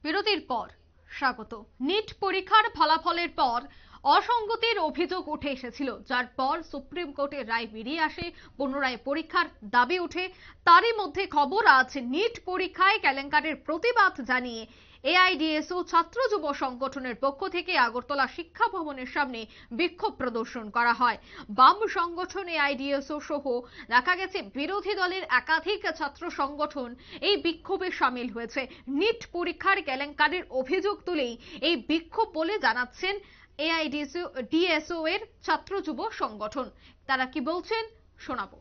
বিরতির পর স্বাগত। নিট পরীক্ষার ফলাফলের পর অসঙ্গতির অভিযোগ উঠে এসেছিল, যার পর সুপ্রিম কোর্টের রায় বেরিয়ে আসে, পুনরায় পরীক্ষার দাবি ওঠে। তারই মধ্যে খবর, আজ নিট পরীক্ষায় কেলেঙ্কারির প্রতিবাদ জানিয়ে এআইডিএসও ছাত্র যুব সংগঠনের পক্ষ থেকে আগরতলা শিক্ষা ভবনের সামনে বিক্ষোভ প্রদর্শন করা হয়। বাম সংগঠন এআইডিএসও সহ দেখা গেছে বিরোধী দলের একাধিক ছাত্র সংগঠন এই বিক্ষোভে সামিল হয়েছে। নিট পরীক্ষার কেলেঙ্কারির অভিযোগ তুলেই এই বিক্ষোভ বলে জানাচ্ছেন এআইডিএসও এর ছাত্র যুব সংগঠন। তারা কি বলছেন শোনাবো।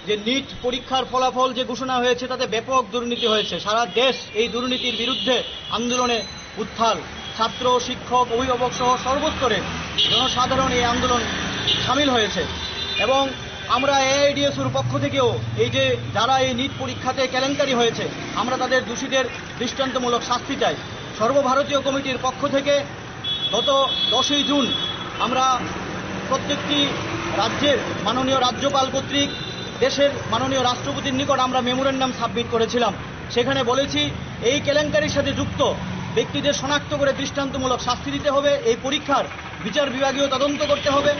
যে নিট পরীক্ষার ফলাফল যে ঘোষণা হয়েছে তাতে ব্যাপক দুর্নীতি হয়েছে। সারা দেশ এই দুর্নীতির বিরুদ্ধে আন্দোলনে উত্থাল। ছাত্র, শিক্ষক, অভিভাবক সহ সর্বস্তরের জনসাধারণ এই আন্দোলন সামিল হয়েছে এবং আমরা এআইডিএসওর পক্ষ থেকেও এই যে যারা এই নিট পরীক্ষাতে কেলেঙ্কারি হয়েছে, আমরা তাদের দোষীদের দৃষ্টান্তমূলক শাস্তি চাই। সর্বভারতীয় কমিটির পক্ষ থেকে গত 10ই জুন আমরা প্রত্যেকটি রাজ্যের মাননীয় রাজ্যপাল কর্তৃক দেশের মাননীয় রাষ্ট্রপতির নিকট আমরা মেমোরেন্ডাম সাবমিট করেছিলাম। সেখানে বলেছি এই কেলেঙ্কারির সাথে যুক্ত ব্যক্তিদের শনাক্ত করে দৃষ্টান্তমূলক শাস্তি দিতে হবে, এই পরীক্ষার বিচার বিভাগীয় তদন্ত করতে হবে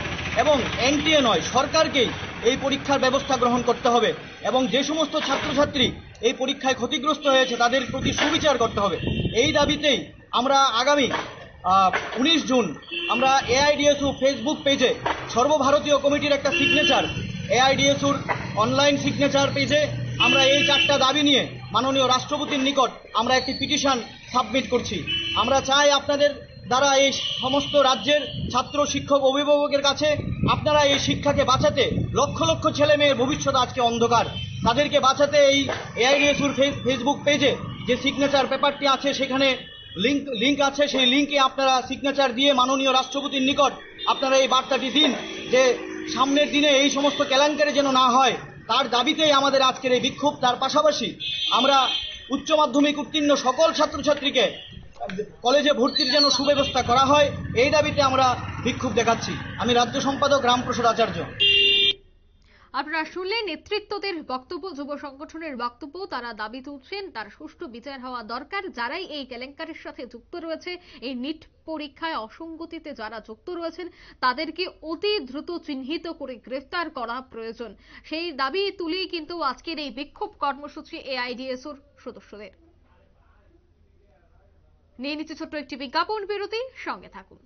এবং এনটিএ নয় সরকারকেই এই পরীক্ষার ব্যবস্থা গ্রহণ করতে হবে এবং যে সমস্ত ছাত্রছাত্রী এই পরীক্ষায় ক্ষতিগ্রস্ত হয়েছে তাদের প্রতি সুবিচার করতে হবে। এই দাবিতেই আমরা আগামী 19 জুন আমরা এআইডিএসও ফেসবুক পেজে সর্বভারতীয় কমিটির একটা সিগনেচার, এআইডিএসওর অনলাইন সিগনেচার পেজে আমরা এই 4টা দাবি নিয়ে মাননীয় রাষ্ট্রপতির নিকট আমরা একটি পিটিশন সাবমিট করছি। আমরা চাই আপনাদের দ্বারা এই সমস্ত রাজ্যের ছাত্র, শিক্ষক, অভিভাবকের কাছে আপনারা এই শিক্ষাকে বাঁচাতে, লক্ষ লক্ষ ছেলে মেয়ের ভবিষ্যৎ আজকে অন্ধকার, তাদেরকে বাঁচাতে এই এআইডিএসওর ফেসবুক পেজে যে সিগনেচার পেপারটি আছে সেখানে লিঙ্ক আছে, সেই লিঙ্কে আপনারা সিগনেচার দিয়ে মাননীয় রাষ্ট্রপতির নিকট আপনারা এই বার্তাটি দিন যে সামনের দিনে এই সমস্ত কেলেঙ্কারি যেন না হয়। তার দাবিতেই আমাদের আজকের এই বিক্ষোভ। তার পাশাপাশি আমরা উচ্চ মাধ্যমিক উত্তীর্ণ সকল ছাত্রছাত্রীকে কলেজে ভর্তির যেন সুব্যবস্থা করা হয়, এই দাবিতে আমরা বিক্ষোভ দেখাচ্ছি। আমি রাজ্য সম্পাদক রামপ্রসাদ আচার্য। আপনারা শুনলেন নেতৃত্বদের বক্তব্য, যুব সংগঠনের বক্তব্য। তারা দাবি তুলছেন তার সুষ্ঠু বিচার হওয়া দরকার। যারাই এই কেলেঙ্কারির সাথে যুক্ত রয়েছে, এই নিট পরীক্ষায় অসঙ্গতিতে যারা যুক্ত রয়েছেন, তাদেরকে অতি দ্রুত চিহ্নিত করে গ্রেফতার করা প্রয়োজন। সেই দাবি তুলেই কিন্তু আজকের এই বিক্ষোভ কর্মসূচি এআইডিএসওর সদস্যদের। নিয়ে নিচ্ছে ছোট্ট একটি বিজ্ঞাপন বিরতি, সঙ্গে থাকুন।